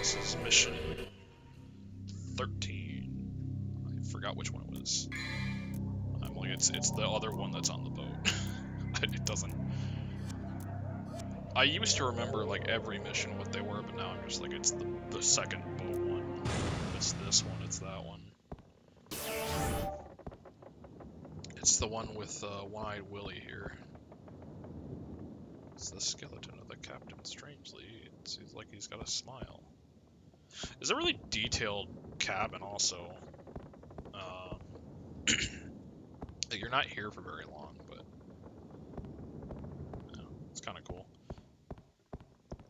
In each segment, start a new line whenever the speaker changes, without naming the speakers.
This is mission 13. I forgot which one it was. I'm like, it's the other one that's on the boat. It doesn't. I used to remember like every mission what they were, but now I'm just like, it's the second boat one. It's this one. It's that one. It's the one with One-Eyed Willie here. It's the skeleton of the captain. Strangely, it seems like he's got a smile. It's a really detailed cabin, also. You're not here for very long, but yeah, it's kind of cool.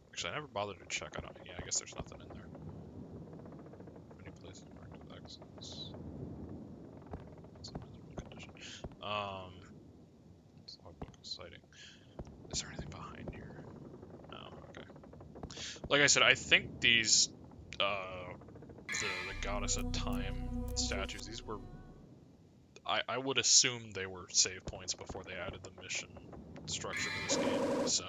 Actually, I never bothered to check. Yeah, I guess there's nothing in there. Many places marked with X's. It's a miserable condition. It's a logbook sighting. Is there anything behind here? No. Okay. Like I said, I think these the goddess of time statues. These were. I would assume they were save points before they added the mission structure to this game. So.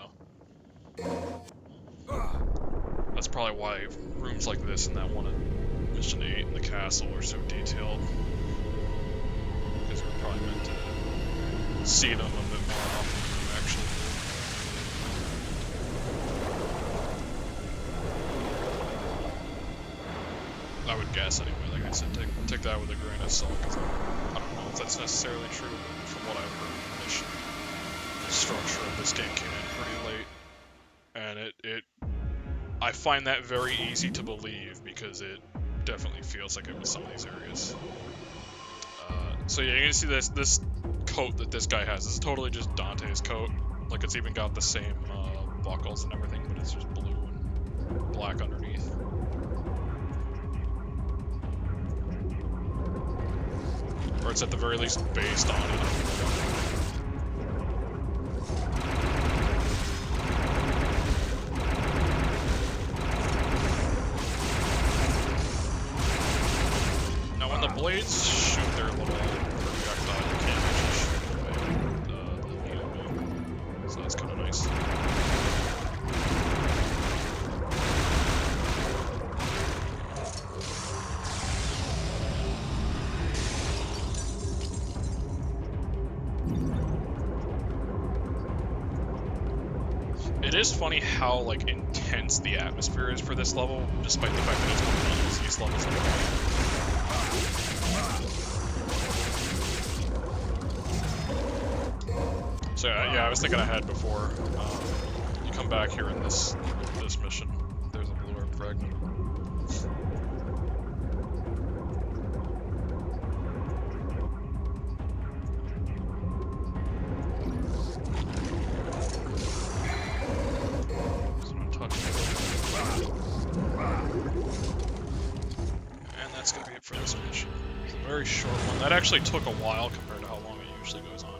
That's probably why rooms like this and that one in Mission 8 in the castle are so detailed. Because we're probably meant to see them a bit more often than we actually do. I would guess anyway, like I said, take that with a grain of salt, because I don't know if that's necessarily true. From what I've heard, the mission structure of this game came in pretty late. And I find that very easy to believe because it definitely feels like it was some of these areas. So yeah, you're gonna see this coat that this guy has. This is totally just Dante's coat. Like, it's even got the same buckles and everything, but it's just blue and black underneath. Or it's at the very least based on it. Blades shoot their little projectile, you can't actually shoot away the enemy. So that's kind of nice. It is funny how like intense the atmosphere is for this level, despite the fact that it's one of the easiest levels in the game. So yeah, I was thinking ahead before. You come back here in this mission. There's a blue herb fragment. And that's gonna be it for this mission. It's a very short one. That actually took a while compared to how long it usually goes on.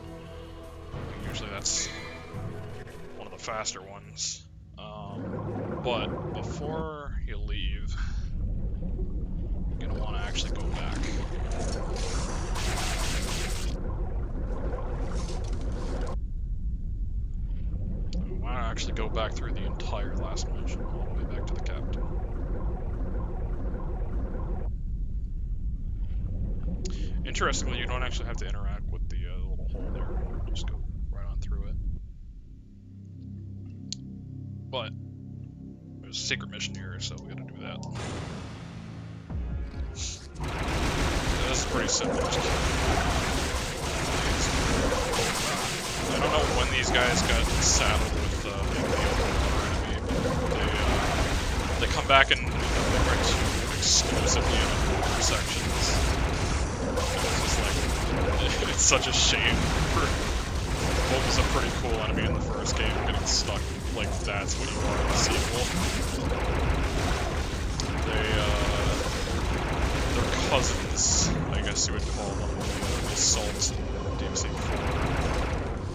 Usually that's one of the faster ones. But before you leave, you're gonna want to actually go back. You want to actually go back through the entire last mission, all the way back to the captain. Interestingly, you don't actually have to interact with the little hole there. Just go right on through it. But there's a secret mission here, so we gotta do that. This is pretty simple. I don't know when these guys got saddled with being the underwater enemy, but they come back in exclusively in underwater sections. It's just like, it's such a shame for what was a pretty cool enemy in the first game getting stuck. Like, that's what you are in the sequel. They're cousins, I guess you would call them, the assaults in DMC 4,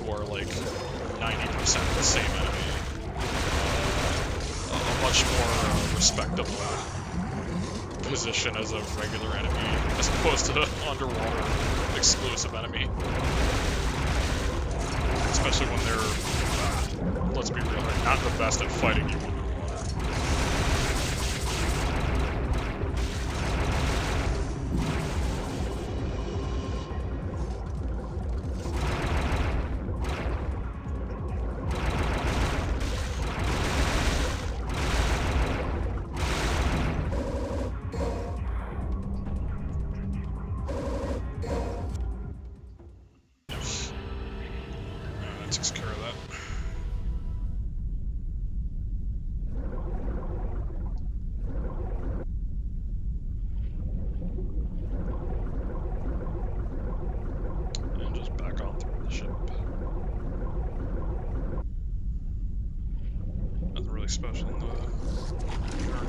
who are like 90% the same enemy. A much more respectable position as a regular enemy, as opposed to underwater exclusive enemy. Especially when they're, let's be real, they're not the best at fighting you underwater. especially in the journey.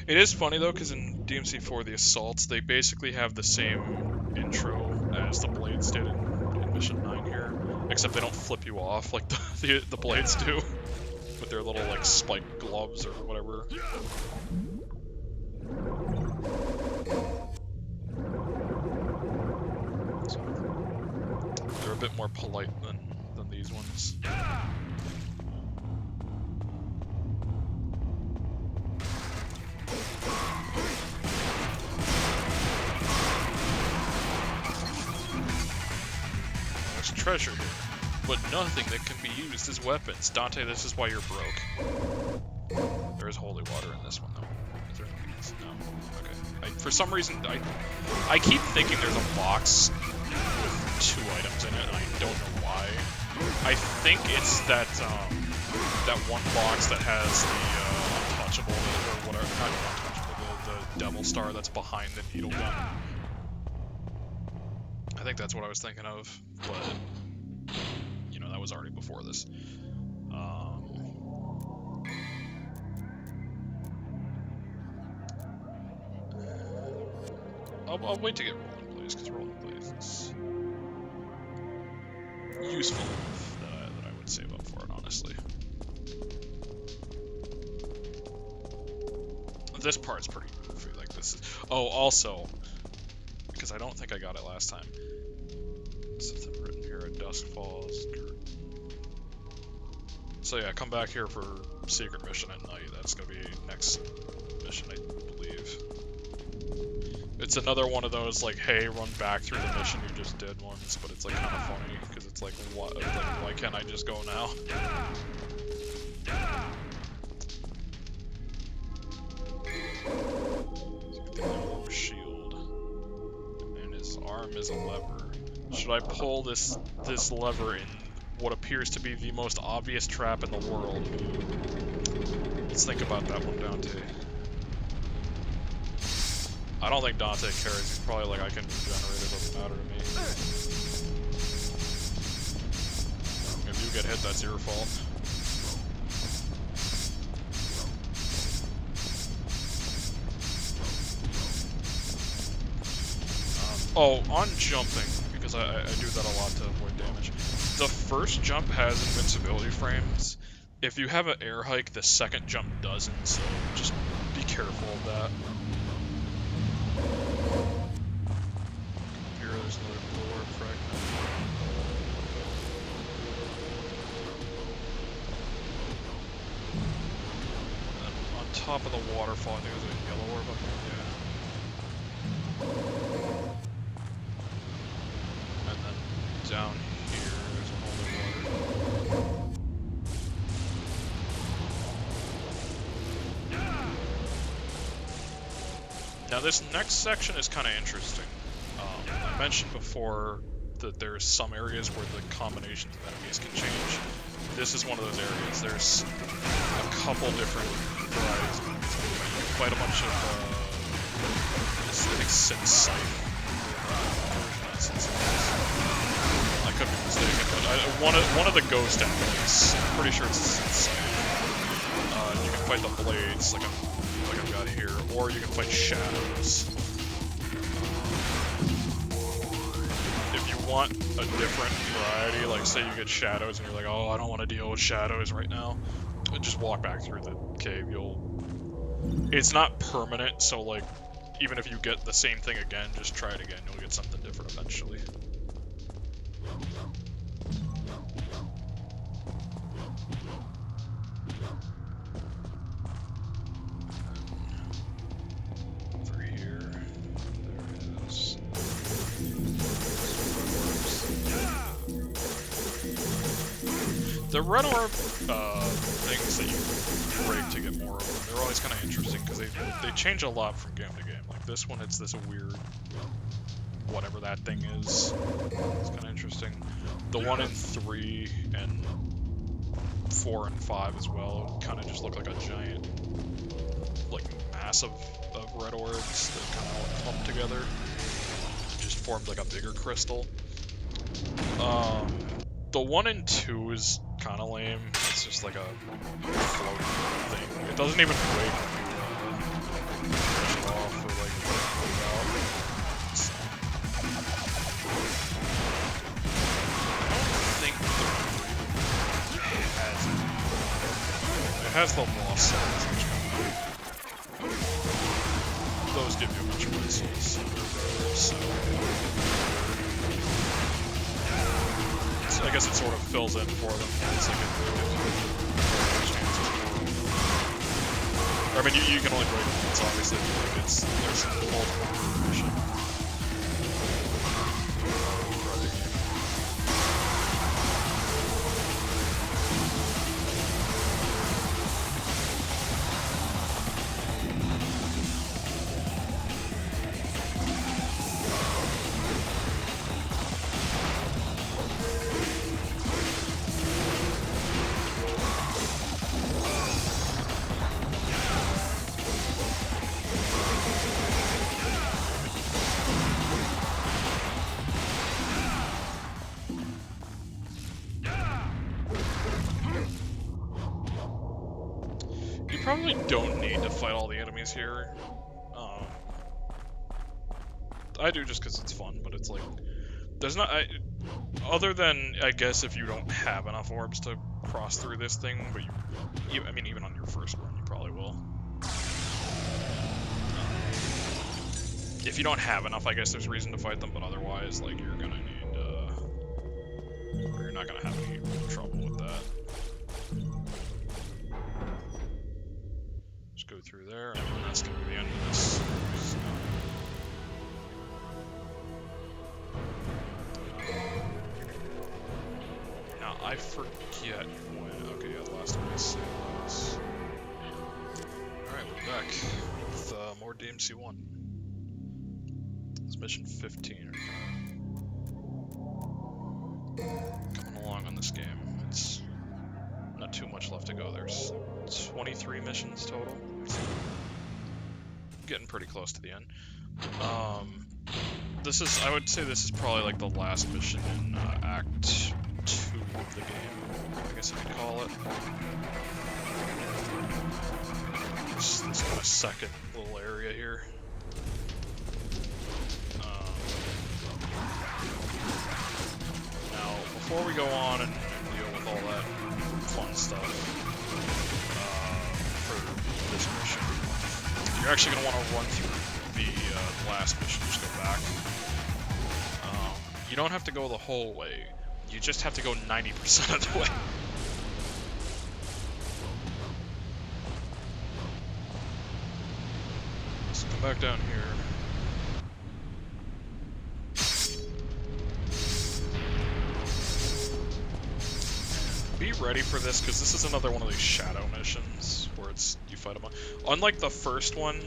It is funny though, because in DMC4 the assaults, they basically have the same intro as the blades did in Mission 9 here, except they don't flip you off like the blades do with their little like spike gloves or whatever. So, they're a bit more polite than these ones. There's treasure here, but nothing that can be used as weapons. Dante, this is why you're broke. There is holy water in this one, though. Is there anything else? No. Okay. For some reason, I keep thinking there's a box with 2 items in it, and I don't know why. I think it's that one box that has the untouchable, or whatever, not untouchable, the devil star that's behind the needle gun. I think that's what I was thinking of, but, you know, that was already before this. I'll wait to get Rolling Blaze, because Rolling Blaze is useful enough that I would save up for it, honestly. This part's pretty goofy, like this is... Oh, also, because I don't think I got it last time. Something written here at dusk falls. So yeah, come back here for secret mission at night. That's gonna be next mission, I believe. It's another one of those like, hey, run back through the mission you just did ones, but it's like kind of funny because it's like, what? Like, why can't I just go now? Shield, and his arm is a lever. Should I pull this lever in what appears to be the most obvious trap in the world? Let's think about that one, Dante. I don't think Dante cares. He's probably like, I can regenerate, it doesn't matter to me. If you get hit, that's your fault. Oh, on jumping, because I do that a lot to avoid damage. The first jump has invincibility frames. If you have an air hike, the second jump doesn't, so just be careful of that. Here, there's another bulwark fragment. And then on top of the waterfall, I think there's a yellow orb up here, yeah. And then down here, there's a holy water. Now this next section is kind of interesting. I mentioned before that there's some areas where the combinations of enemies can change. This is one of those areas. There's a couple different varieties. You can fight a bunch of, I think Sith Scythe. I could be mistaken, but one of the ghost enemies, I'm pretty sure it's Sith Scythe. You can fight the blades, like I've got here, or you can fight shadows. If you want a different variety, like say you get shadows and you're like, oh, I don't want to deal with shadows right now, just walk back through the cave. It's not permanent, so like, even if you get the same thing again, just try it again. You'll get something different eventually. The red orb things that you break to get more of them, they're always kind of interesting because they change a lot from game to game. Like this one, it's this weird, whatever that thing is. It's kind of interesting. The one in 3 and 4 and 5 as well kind of just look like a giant, like mass of red orbs that kind of clump together. Just formed like a bigger crystal. The one in 2 is kind of lame. It's just like a floating thing. It doesn't even wait when you finish it off or like put it out. So, I don't think it has the lost cells, which kind of those give you a bunch of whistles. So I guess it sort of fills in for them. It's like I mean, you can only break it once, obviously. Like there's multiple versions. You probably don't need to fight all the enemies here. I do just because it's fun, but it's like, there's not, other than, I guess, if you don't have enough orbs to cross through this thing, but I mean, even on your first run, you probably will. If you don't have enough, I guess there's reason to fight them, but otherwise, like, you're gonna need, or you're not gonna have any trouble with that. Just go through there, and that's gonna be the end of this. Now, I forget when, okay, yeah, the last one was sales. Alright, we're back with more DMC1. It's mission 15. Coming along on this game. It's not too much left to go. There's 23 missions total. So getting pretty close to the end. This is, I would say this is probably like the last mission in Act 2 of the game, I guess you could call it. This kind of second little area here. Now, before we go on and deal with all that fun stuff for this mission, you're actually going to want to run through the last mission, just go back. You don't have to go the whole way, you just have to go 90% of the way. So come back down here. Be ready for this, because this is another one of these shadow missions, where you fight them. Unlike the first one,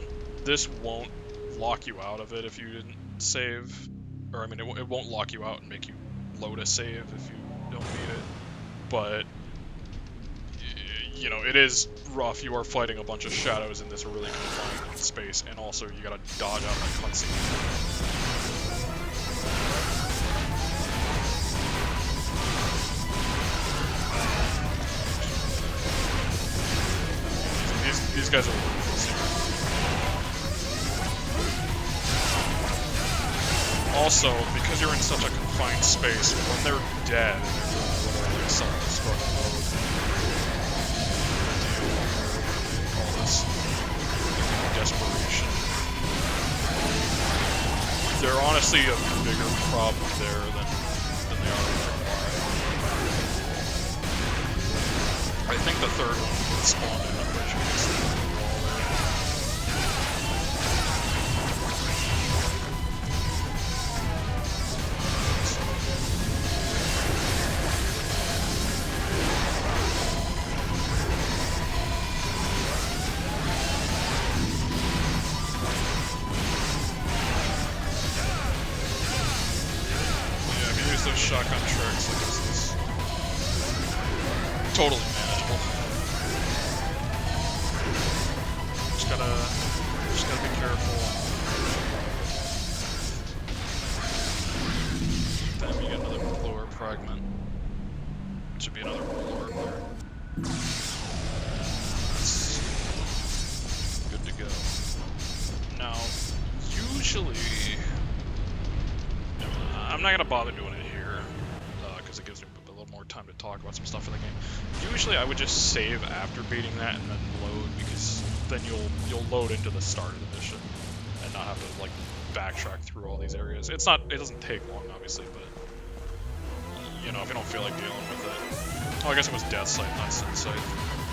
this won't lock you out of it if you didn't save. Or, I mean, it won't lock you out and make you load a save if you don't need it. But, you know, it is rough. You are fighting a bunch of shadows in this really confined space, and also you gotta dodge out of that cutscene. These guys are ruthless. Also, because you're in such a confined space, when they're dead, they're like self-destruct mode. All this desperation. They're honestly a bigger problem there than they are in I think the third one would spawn in originally. Those shotgun tricks, like this is totally manageable. Just gotta be careful. Then we get another lower fragment. Should be another warlord. I'm not gonna bother doing it here, because it gives me a little more time to talk about some stuff in the game. Usually I would just save after beating that and then load, because then you'll load into the start of the mission and not have to like backtrack through all these areas. It doesn't take long, obviously, but you know, if you don't feel like dealing with it. Oh, I guess it was Death Sight, not Sin Sight.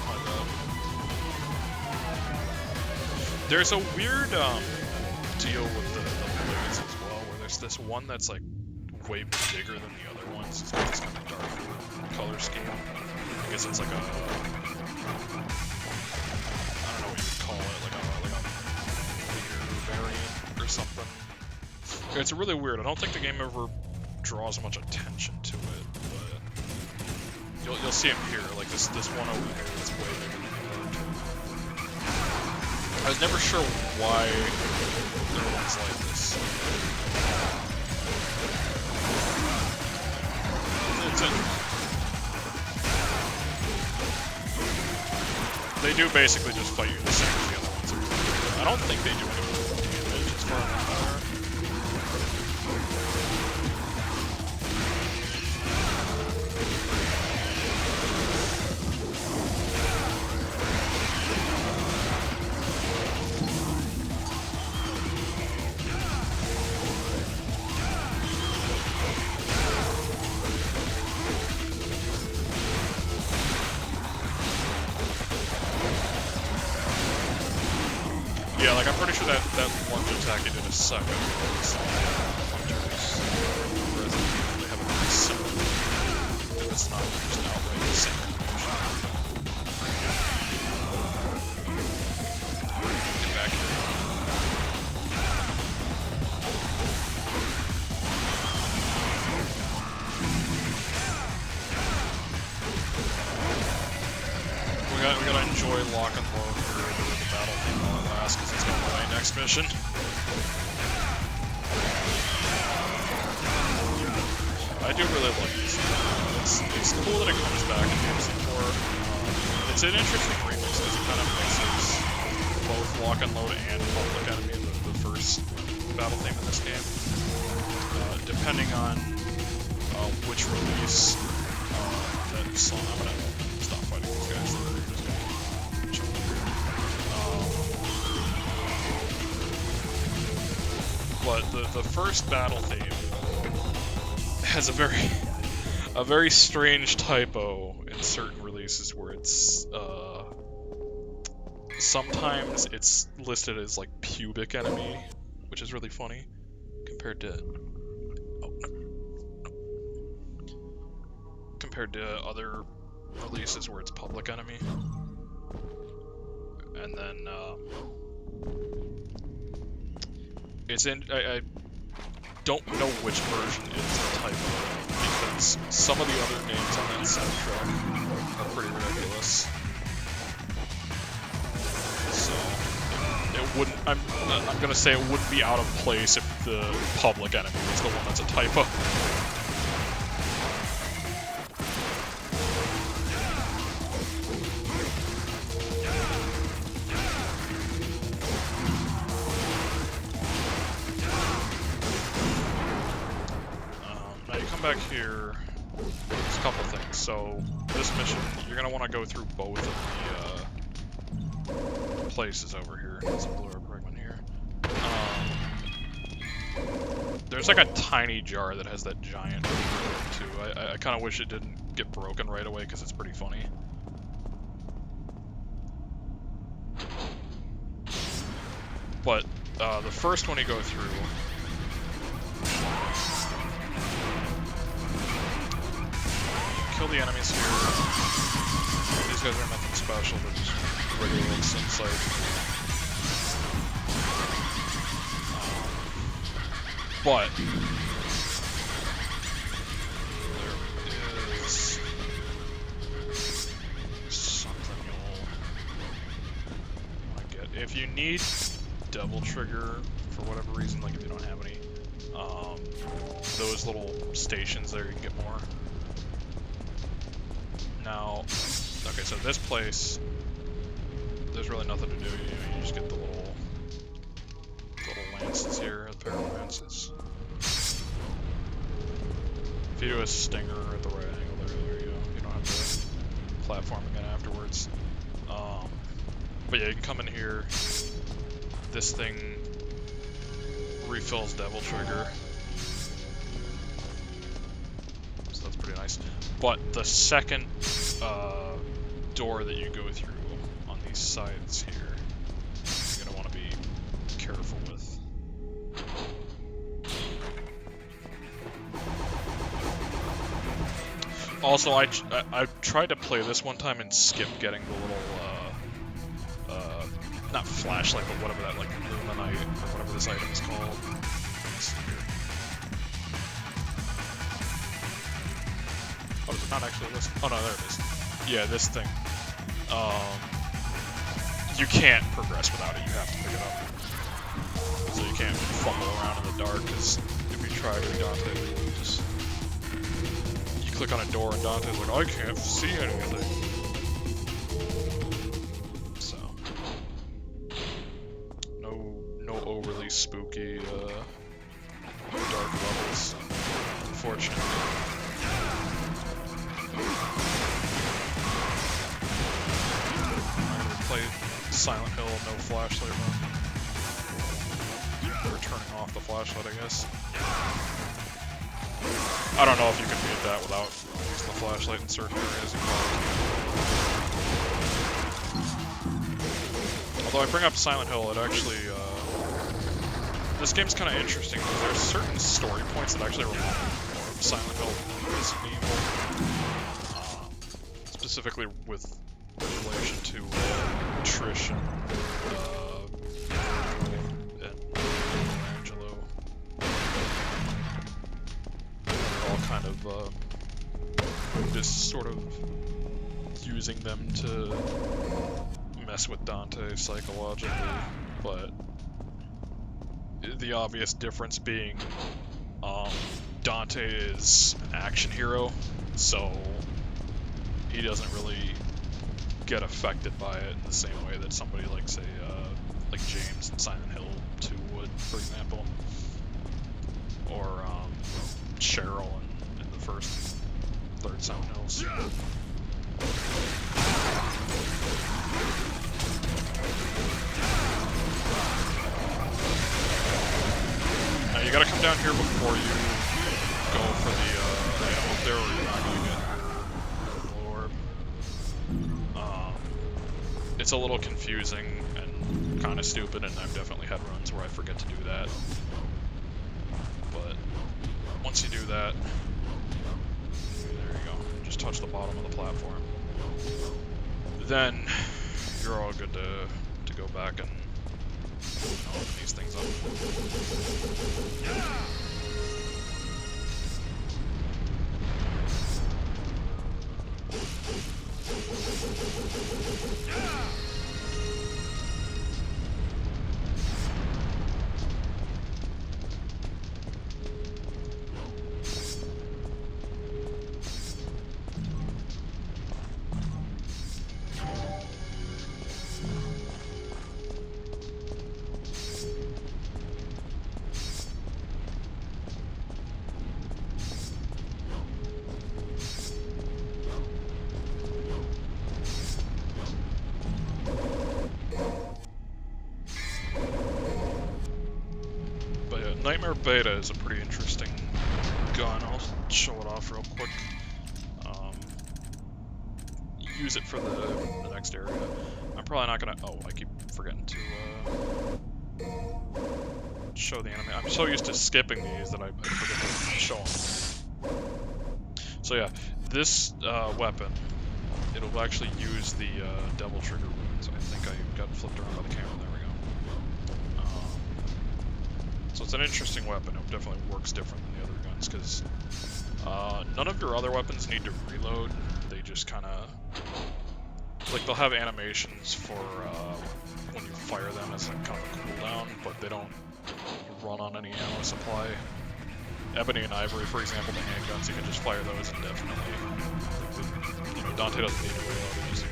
My bad. There's a weird deal with the blades as well, where there's this one that's like way bigger than the other ones. It's got this kind of darker color scheme. I guess it's like a, I don't know what you would call it, like a clear variant or something. It's really weird. I don't think the game ever draws much attention to it, but you'll see him here. Like this one over here is way bigger than the other two. I was never sure why everyone's like this. They do basically just fight you the same as the other ones. I don't think they do any damage as far as I'm aware. Yeah, like I'm pretty sure that lunge attack you did a second was hunters. Whereas they have a very similar. It's not just outright the same animation. Get back here. We gotta enjoy lock and load for the battle thing while it lasts, because it's going to my next mission. I do really like this. It's cool that it comes back in MC4. It's an interesting remix because it kind of mixes both lock and load and public enemy in the first battle theme in this game. Depending on which release that song. I'm gonna stop fighting these guys. But the first battle theme has a very strange typo in certain releases where it's sometimes it's listed as like pubic enemy, which is really funny compared to other releases where it's public enemy. And then I don't know which version is the typo, because some of the other names on that soundtrack are pretty ridiculous. So it wouldn't. I'm gonna say it wouldn't be out of place if the public enemy was the one that's a typo. Back here, there's a couple things. So this mission, you're gonna want to go through both of the places over here. There's a blue herb fragment here. There's like a tiny jar that has that giant herb too. I kind of wish it didn't get broken right away because it's pretty funny. But the first one you go through. Kill the enemies here. These guys are nothing special, they're just regular old Sin Sight. But there is something you'll want to get. If you need double trigger for whatever reason, like if you don't have any, those little stations there, you can get more. Now, okay, so this place, there's really nothing to do. You just get the little lances here, the pair of lances. If you do a stinger at the right angle, there you go. You don't have to platform again afterwards. But yeah, you can come in here. This thing refills Devil Trigger. So that's pretty nice. But the second door that you go through on these sides here, you're going to want to be careful with. Also, I tried to play this one time and skip getting the little, not flashlight, but whatever that, like, luminite, or whatever this item is called. Oh, is it not actually this? Oh, no, there it is. Yeah, this thing. You can't progress without it, you have to pick it up. So you can't fumble around in the dark, because if you try to, Dante will just... You click on a door and Dante's like, I can't see anything. So... No overly spooky, dark levels, unfortunately. I'm gonna play Silent Hill, no flashlight run. Or turning off the flashlight, I guess. I don't know if you can beat that without using the flashlight in certain areas. You probably can. Although I bring up Silent Hill, it actually, this game's kind of interesting because there's certain story points that actually remind me more of Silent Hill than Resident Evil. Specifically with relation to Trish and Angelo. They're all kind of just sort of using them to mess with Dante psychologically, but the obvious difference being Dante is an action hero, so he doesn't really get affected by it in the same way that somebody like, say, like James in Silent Hill 2 would, for example, or Cheryl in the first, third Silent Hills. Now you gotta come down here before you go for the item up there, or you're not gonna get your orb. It's a little confusing and kind of stupid, and I've definitely had runs where I forget to do that. But once you do that, there you go. Just touch the bottom of the platform. Then you're all good to go back and open these things up. Nightmare Beta is a pretty interesting gun. I'll show it off real quick. Use it for the next area. I'm probably not gonna... Oh, I keep forgetting to show the enemy. I'm so used to skipping these that I forget to show them. So yeah, this weapon, it'll actually use the Devil Trigger wounds. I think I got flipped around by the camera. There we go. So it's an interesting weapon. It definitely works different than the other guns because none of your other weapons need to reload. They just kind of, like, they'll have animations for when you fire them as like kind of a cooldown, but they don't run on any ammo supply. Ebony and Ivory, for example, the handguns, you can just fire those indefinitely. You know, Dante doesn't need to reload. It just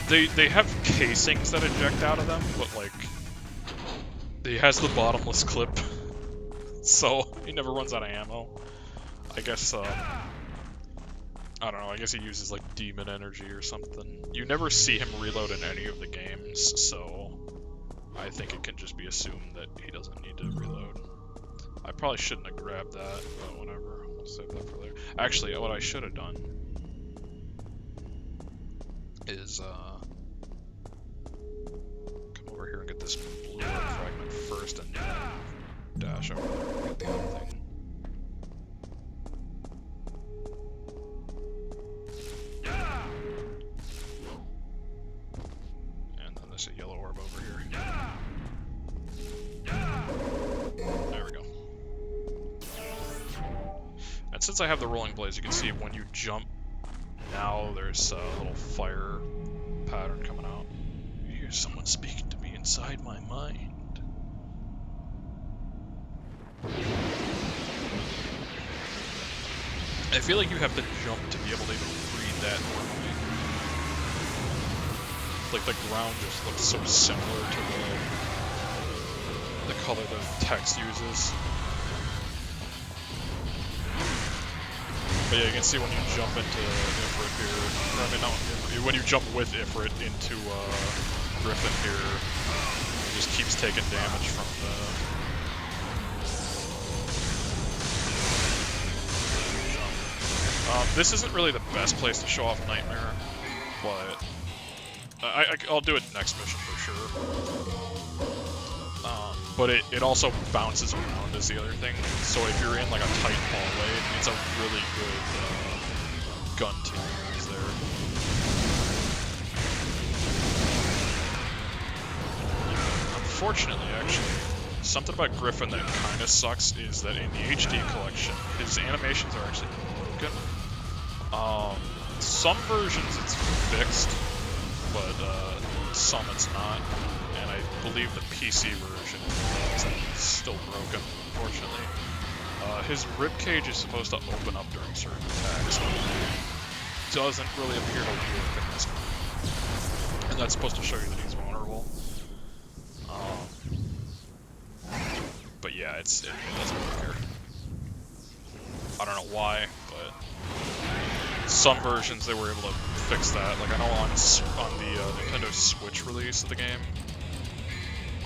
like they have casings that eject out of them, but like. He has the bottomless clip, so he never runs out of ammo. I guess, I don't know, I guess he uses like demon energy or something. You never see him reload in any of the games, so I think it can just be assumed that he doesn't need to reload. I probably shouldn't have grabbed that, but whatever. We'll save that for later. Actually, what I should have done is come over here and get this blue fragment first and dash over there and get the other thing. And then there's a yellow orb over here. There we go. And since I have the rolling blaze, you can see when you jump now, there's a little fire pattern coming out. You hear someone speaking to me inside my mind. I feel like you have to jump to be able to even read that normally. Like the ground just looks so similar to the color the text uses. But yeah, you can see when you jump into Ifrit here, or I mean not Ifrit, when you jump with Ifrit into Griffon here, it just keeps taking damage from the... this isn't really the best place to show off Nightmare, but I'll do it next mission for sure. But it also bounces around is the other thing. So if you're in like a tight hallway, it's a really good gun to use there. Unfortunately, actually, something about Griffon that kind of sucks is that in the HD collection, his animations are actually broken. Some versions it's fixed, but some it's not. And I believe the PC version is still broken, unfortunately. His ribcage is supposed to open up during certain attacks, but it doesn't really appear to work in this one. And that's supposed to show you that he's vulnerable. But yeah, it doesn't work here. I don't know why, but some versions they were able to fix that. Like I know on the Nintendo Switch release of the game,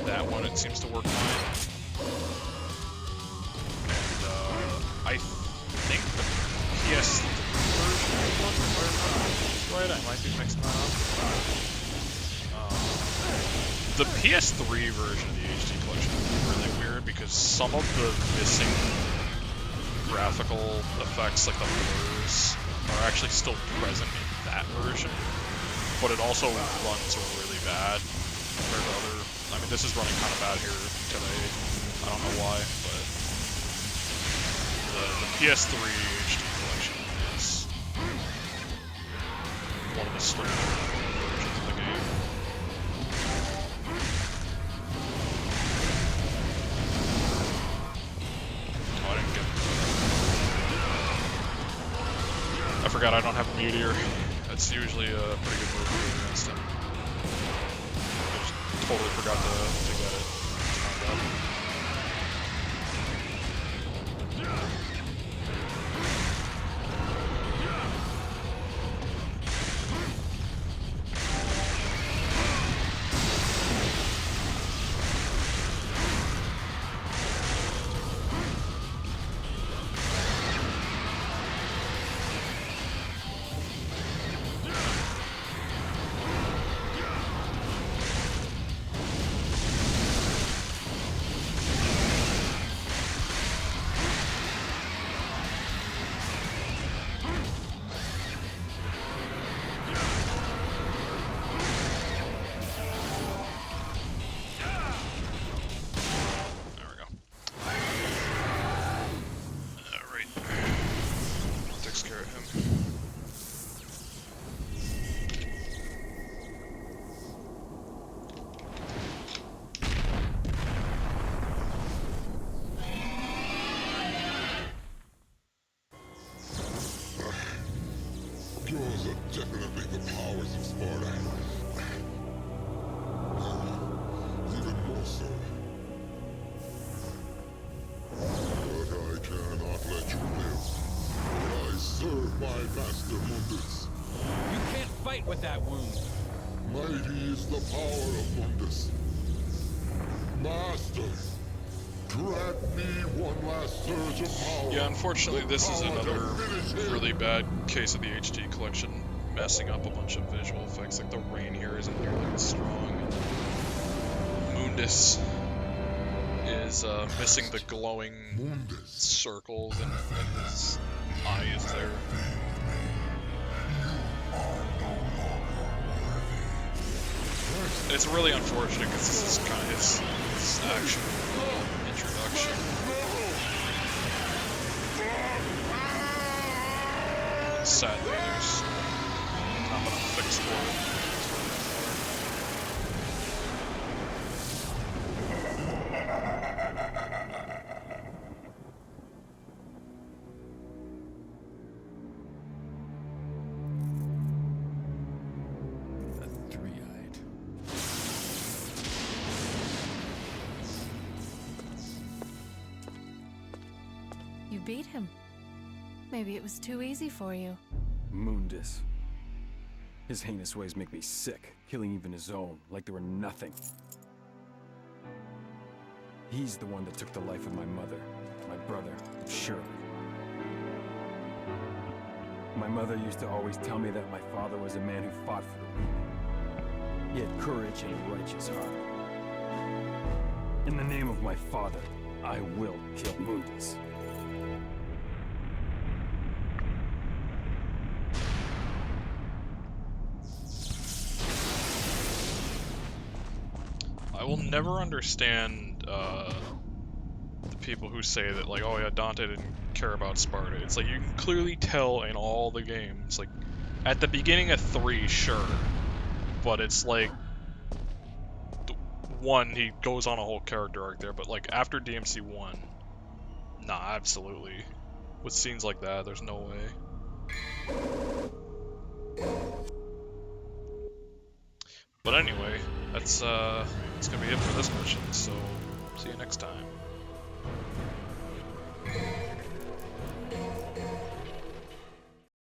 that one it seems to work fine. And I think the PS3 version was, if I remember right, I might be mixing that up. The PS3 version of the HD collection is really weird because some of the missing graphical effects, like the blurs, are actually still present in that version, but it also runs really bad compared to other. I mean, this is running kind of bad here today. I don't know why, but the PS3 HD collection is one of the stranger versions of the game. Oh, I didn't get it. I forgot I don't have a meteor. That's usually a pretty good move against him. Totally forgot to get it.
right with that wound.
Mighty is the power of Mundus. Master, grant me one last surge of power.
Yeah, unfortunately, this is another really bad case of the HD collection messing up a bunch of visual effects. Like the rain here isn't nearly as strong. Mundus is missing the glowing circles in his eyes there. It's really unfortunate because this is kind of his actual introduction. Sadly, there's not enough fixed for it.
You beat him. Maybe it was too easy for you.
Mundus. His heinous ways make me sick, killing even his own, like they were nothing. He's the one that took the life of my mother, my brother, Shirley. My mother used to always tell me that my father was a man who fought for the weak. He had courage and a righteous heart. In the name of my father, I will kill Mundus.
I will never understand the people who say that, like, oh yeah, Dante didn't care about Sparta. It's like, you can clearly tell in all the games. Like, at the beginning of 3, sure. But it's like, 1, he goes on a whole character arc there, but like, after DMC 1, nah, absolutely. With scenes like that, there's no way. But anyway, that's gonna be it for this mission, so see you next time.